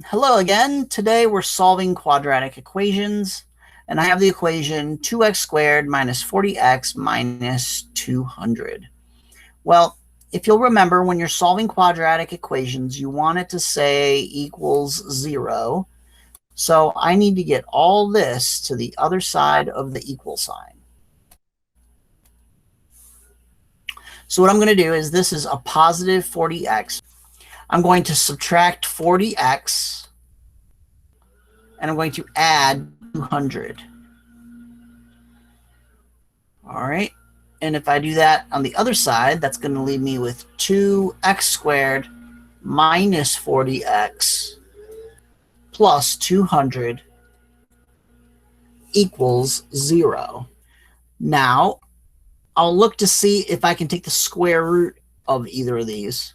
Hello again. Today we're solving quadratic equations, and I have the equation 2x squared minus 40x minus 200. Well, if you'll remember, when you're solving quadratic equations, you want it to say equals 0. So I need to get all this to the other side of the equal sign. So what I'm going to do is this is a positive 40x. I'm going to subtract 40x, and I'm going to add 200. All right. And if I do that on the other side, that's going to leave me with 2x squared minus 40x plus 200 equals 0. Now, I'll look to see if I can take the square root of either of these.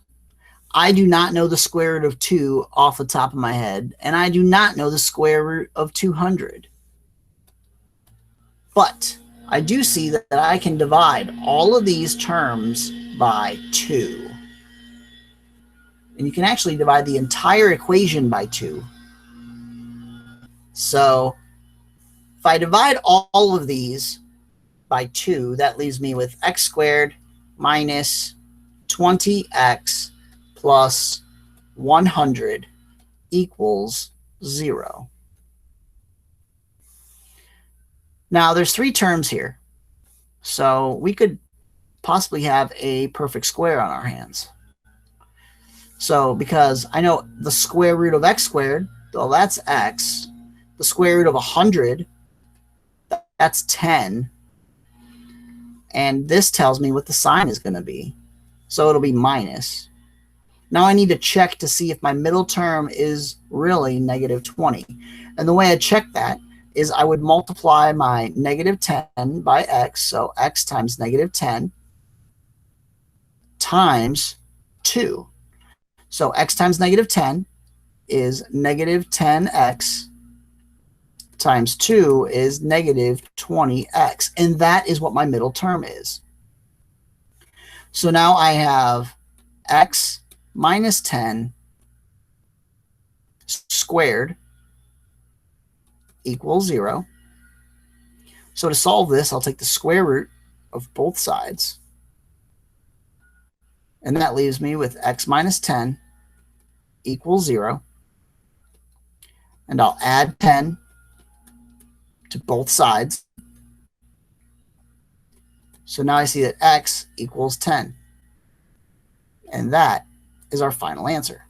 I do not know the square root of 2 off the top of my head, and I do not know the square root of 200. But I do see that I can divide all of these terms by 2. And you can actually divide the entire equation by 2. So if I divide all of these by 2, that leaves me with x squared minus 20x plus 100 equals 0. Now, there's 3 terms here. So we could possibly have a perfect square on our hands. So because I know the square root of x squared, well, that's x. The square root of 100, that's 10. And this tells me what the sign is going to be. So it'll be minus. Now I need to check to see if my middle term is really negative 20. And the way I check that is I would multiply my negative 10 by x. So x times negative 10 times 2. So x times negative 10 is negative 10x times 2 is negative 20x. And that is what my middle term is. So now I have x minus 10 squared equals 0. So to solve this, I'll take the square root of both sides. And that leaves me with x minus 10 equals 0. And I'll add 10 to both sides. So now I see that x equals 10. And that is our final answer.